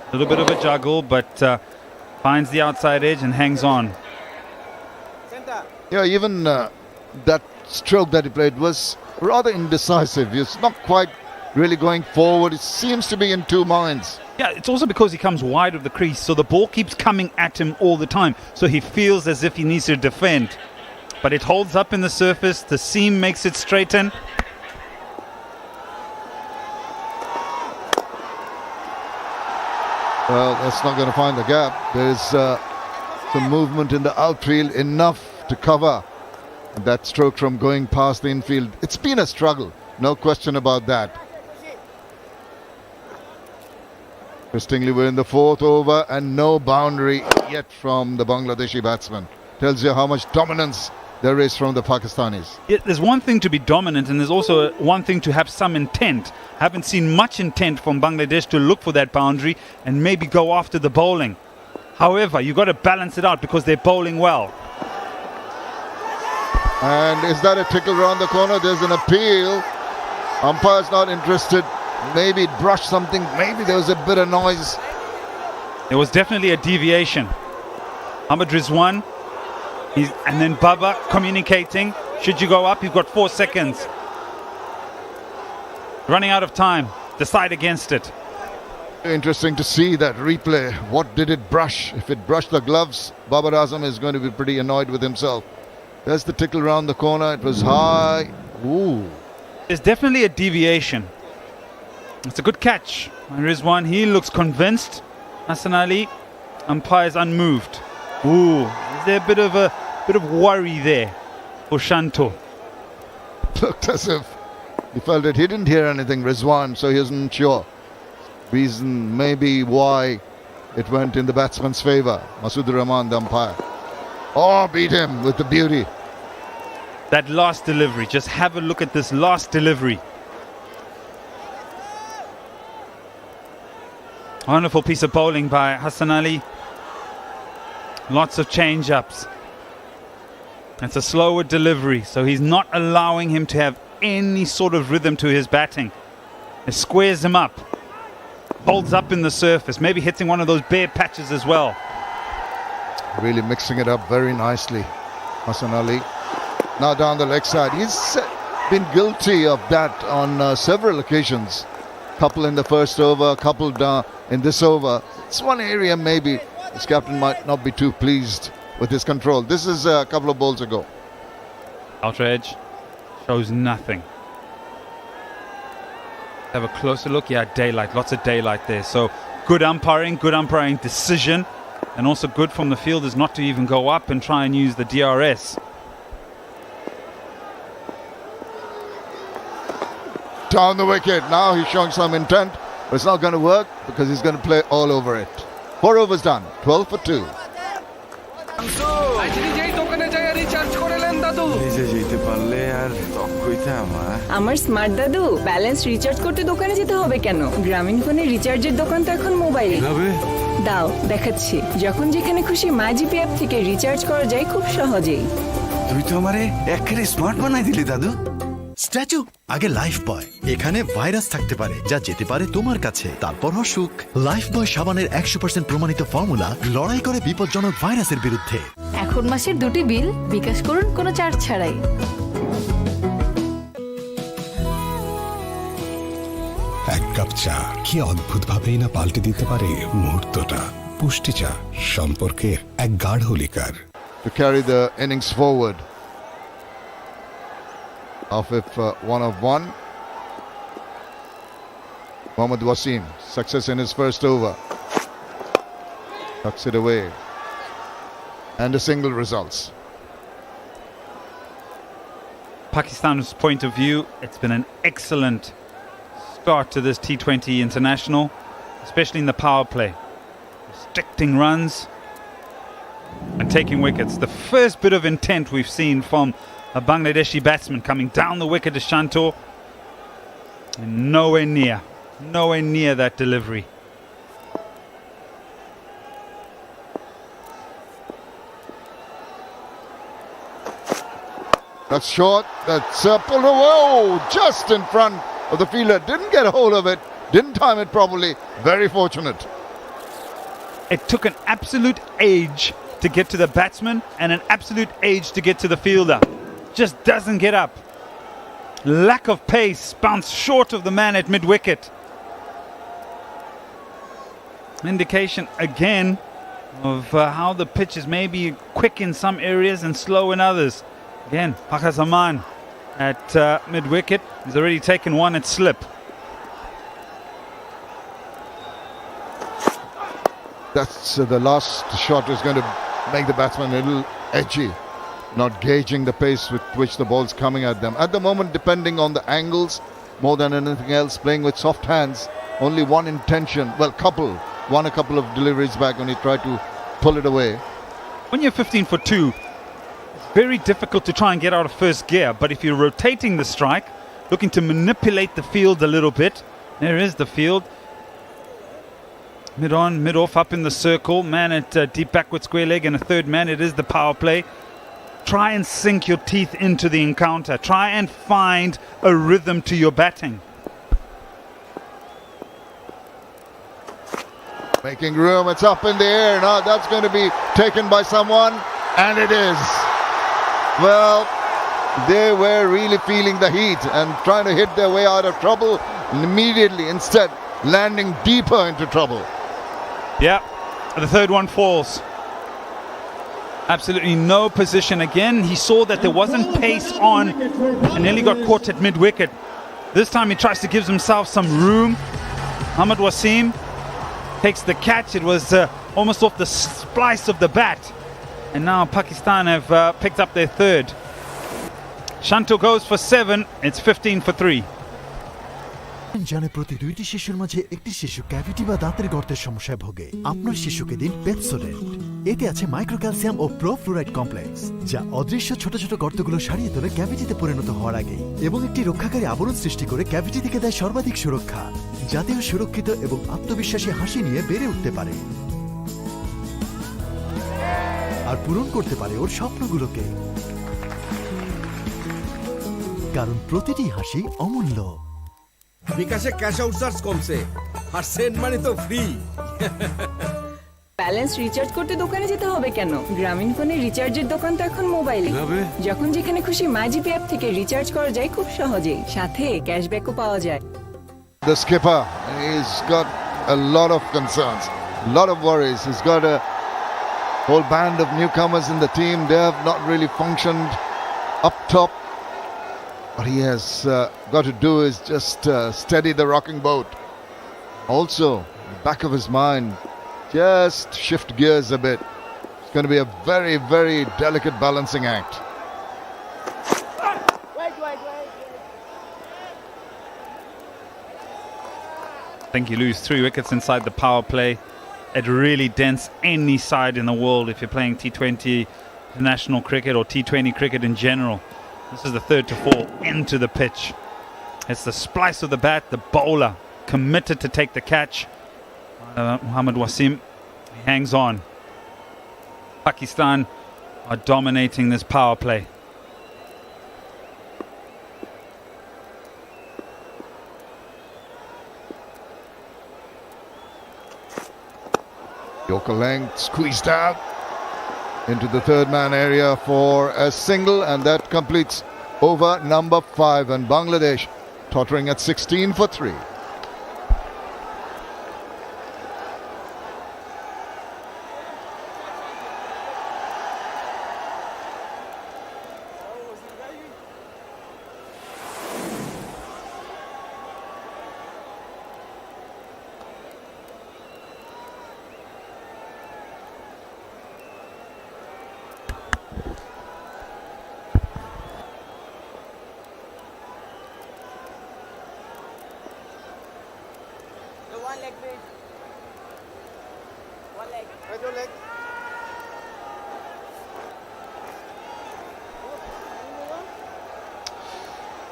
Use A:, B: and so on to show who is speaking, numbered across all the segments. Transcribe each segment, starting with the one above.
A: A little bit of a juggle, but finds the outside edge and hangs on.
B: Yeah, even that stroke that he played was rather indecisive. He's not quite really going forward. It seems to be in two minds.
A: Yeah, it's also because he comes wide of the crease, so the ball keeps coming at him all the time. So he feels as if he needs to defend. But it holds up in the surface. The seam makes it straighten.
B: Well, that's not going to find the gap. There's some movement in the outfield, enough to cover that stroke from going past the infield. It's been a struggle, no question about that. Interestingly, we're in the fourth over and no boundary yet from the Bangladeshi batsman. Tells you how much dominance there is from the Pakistanis.
A: Yeah, there's one thing to be dominant, and there's also one thing to have some intent. Haven't seen much intent from Bangladesh to look for that boundary and maybe go after the bowling. However, you've got to balance it out because they're bowling well.
B: And is that a tickle round the corner? There's an appeal. Umpire's not interested. Maybe it brushed something. Maybe there was a bit of noise.
A: There was definitely a deviation. Ahmed Rizwan and then Baba communicating. Should you go up? You've got 4 seconds. Running out of time. Decide against it.
B: Interesting to see that replay. What did it brush? If it brushed the gloves, Babar Azam is going to be pretty annoyed with himself. There's the tickle round the corner. It was high. Ooh.
A: There's definitely a deviation. It's a good catch. And Rizwan, he looks convinced. Hassan Ali, umpire's unmoved. Ooh, is there a bit of worry there for Shanto?
B: Looked as if he felt it. He didn't hear anything, Rizwan, so he isn't sure. Reason maybe why it went in the batsman's favour. Masood Rahman, the umpire. Oh, beat him with the beauty.
A: That last delivery, just have a look at this last delivery. Wonderful piece of bowling by Hassan Ali. Lots of change-ups. It's a slower delivery, so he's not allowing him to have any sort of rhythm to his batting. It squares him up. Holds up in the surface, maybe hitting one of those bare patches as well.
B: Really mixing it up very nicely, Hassan Ali. Now down the leg side. He's been guilty of that on several occasions. Couple in the first over, couple in this over. It's one area maybe his captain might not be too pleased with his control. This is a couple of balls ago.
A: Outer edge shows nothing. Have a closer look. Yeah, daylight. Lots of daylight there. So good umpiring decision. And also good from the fielders not to even go up and try and use the DRS.
B: Down the wicket. Now he's showing some intent. But it's not going to work because he's going to play all over it. 4 overs done. 12 for 2.
C: আমার smart দাদু balance recharge করতে দোকানে যেতে হবে কেন? গ্রামীণ ফোনের রিচার্জের দোকান তো এখন মোবাইল। দাও দেখাচ্ছি। যখন যেখানে খুশি মাইজিপি অ্যাপ থেকে রিচার্জ করা যায় খুব সহজেই।
D: তুই তো আমারে একেবারে স্মার্ট বানাই দিলি দাদু।
E: স্ট্যাচু আগে লাইফ বয়। এখানে ভাইরাস থাকতে পারে যা যেতে পারে তোমার কাছে, তারপর অসুখ। লাইফ বয় সাবানের 100% প্রমাণিত ফর্মুলা লড়াই করে বিপজ্জনক ভাইরাসের বিরুদ্ধে।
F: এখন মাসের 2টি বিল বিকাশ করুন কোনো চার্জ ছাড়াই।
G: এক কাপ চা কি অদ্ভুতভাবেই না পাল্টে দিতে পারে মুহূর্তটা। পুষ্টি চা সম্পর্কের এক গাঢ় liquor.
B: To carry the innings forward. Off if 1 of 1. Mohammad Wasim, success in his first over. Tucks it away. And a single results.
A: Pakistan's point of view, it's been an excellent start to this T20 international, especially in the power play. Restricting runs and taking wickets. The first bit of intent we've seen from a Bangladeshi batsman coming down the wicket to Shanto, and nowhere near that delivery.
B: That's short. That's pulled away. Just in front of the fielder. Didn't get a hold of it. Didn't time it properly. Very fortunate.
A: It took an absolute age to get to the batsman and an absolute age to get to the fielder. Just doesn't get up. Lack of pace, bounced short of the man at mid-wicket. Indication again of how the pitch is maybe quick in some areas and slow in others. Again, Fakhar Zaman at mid-wicket. He's already taken one at slip.
B: That's the last shot is going to make the batsman a little edgy, not gauging the pace with which the ball's coming at them. At the moment, depending on the angles, more than anything else, playing with soft hands, only one intention, well, won a couple of deliveries back when he tried to pull it away.
A: When you're 15 for 2, it's very difficult to try and get out of first gear. But if you're rotating the strike, looking to manipulate the field a little bit, there is the field. Mid on, mid off, up in the circle. Man at deep backward square leg and a third man. It is the power play. Try and sink your teeth into the encounter. Try and find a rhythm to your batting.
B: Making room, it's up in the air. Now that's going to be taken by someone, and it is. Well, they were really feeling the heat and trying to hit their way out of trouble immediately, instead landing deeper into trouble.
A: Yeah, the third one falls. Absolutely no position again. He saw that there wasn't pace on and nearly got caught at mid-wicket. This time he tries to give himself some room. Mohammad Wasim takes the catch. It was almost off the splice of the bat. And now Pakistan have picked up their third. Shanto goes for 7. It's 15 for 3.
E: জানে প্রতি 2টি শিশুর মাঝে একটি শিশু cavity বা দাঁতের গর্তের সমস্যায় ভোগে। আপনার শিশুকে দিন পেপসোডেন্ট। এতে আছে মাইক্রোক্যালসিয়াম ও প্রোফ্লোরাইড কমপ্লেক্স, যা অদৃশ্য ছোট ছোট গর্তগুলো সারিয়ে তোলে ক্যাভিটিতে পরিণত হওয়ার আগে, এবং একটি রক্ষাকারী আবরণ সৃষ্টি করে ক্যাভিটি থেকে দেয় সর্বাধিক সুরক্ষা, যাতে ও সুরক্ষিত এবং আত্মবিশ্বাসী হাসি নিয়ে বেড়ে উঠতে পারে আর পূরণ করতে পারে ওর স্বপ্নগুলোকে, কারণ প্রতিটি হাসি অমূল্য।
H: বিকাশে ক্যাশ আউট চার্জ কমছে আর সেন্ড মানি তো ফ্রি।
C: ব্যালেন্স রিচার্জ করতে দোকানে যেতে হবে কেন? গ্রামীণ ফোনের রিচার্জের দোকান তো এখন মোবাইলে। যখন যেখানে খুশি মাইজিপি অ্যাপ থেকে রিচার্জ করা যায় খুব সহজেই, সাথে ক্যাশব্যাকও পাওয়া যায়।
B: The skipper, he's got a lot of concerns, a lot of worries. He's got a whole band of newcomers in the team. They have not really functioned up top. What he has got to do is just steady the rocking boat. Also, back of his mind, just shift gears a bit. It's going to be a very, very delicate balancing act.
A: I think you lose 3 wickets inside the power play. It really dents any side in the world if you're playing T20 international cricket or T20 cricket in general. This is the third to fall into the pitch. It's the splice of the bat, the bowler committed to take the catch. Mohammad Wasim hangs on. Pakistan are dominating this power play.
B: Yorker length squeezed out into the third man area for a single, and that completes over number 5, and Bangladesh tottering at 16 for 3.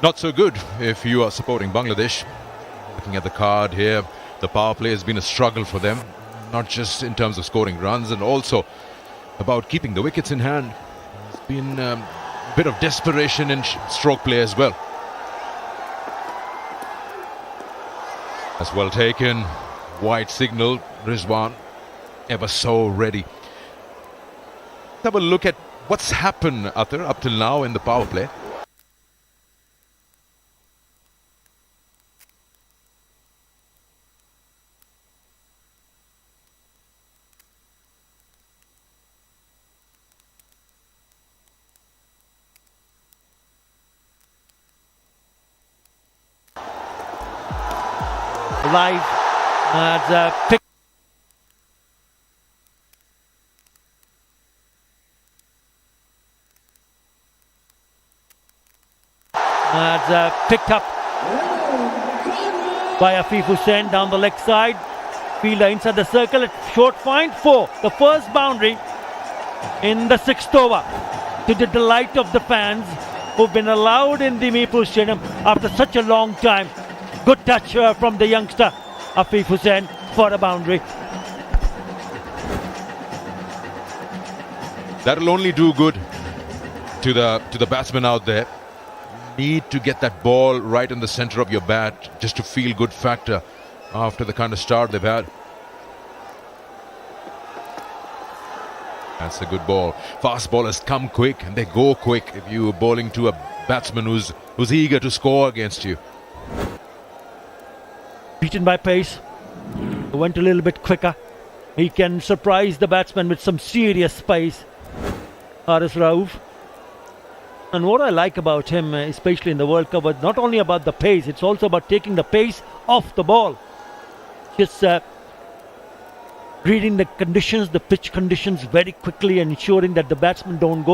I: Not so good if you are supporting Bangladesh. Looking at the card here, the power play has been a struggle for them, not just in terms of scoring runs and also about keeping the wickets in hand. There's been a bit of desperation in stroke play as well. That's well taken. Wide signal, Rizwan. ever so ready. Let's have a look at what's happened, Athar, up till now in the power play.
J: Live as pick. As picked up by Afif Hussain down the leg side. Fielder inside the circle at short point for the first boundary in the 6th over, to the delight of the fans who've been allowed in the Mirpur Stadium after such a long time. Good touch from the youngster Afif Hussain for a boundary.
I: That'll only do good to the batsman out there. Need to get that ball right in the center of your bat just to feel good factor after the kind of start they've had. That's a good ball. Fast ballers come quick and they go quick if you're bowling to a batsman who's eager to score against you.
J: Beaten by pace, went a little bit quicker. He can surprise the batsman with some serious pace, Haris Rauf. And what I like about him, especially in the World Cup, was not only about the pace, it's also about taking the pace off the ball. Just reading the conditions, the pitch conditions very quickly and ensuring that the batsmen don't go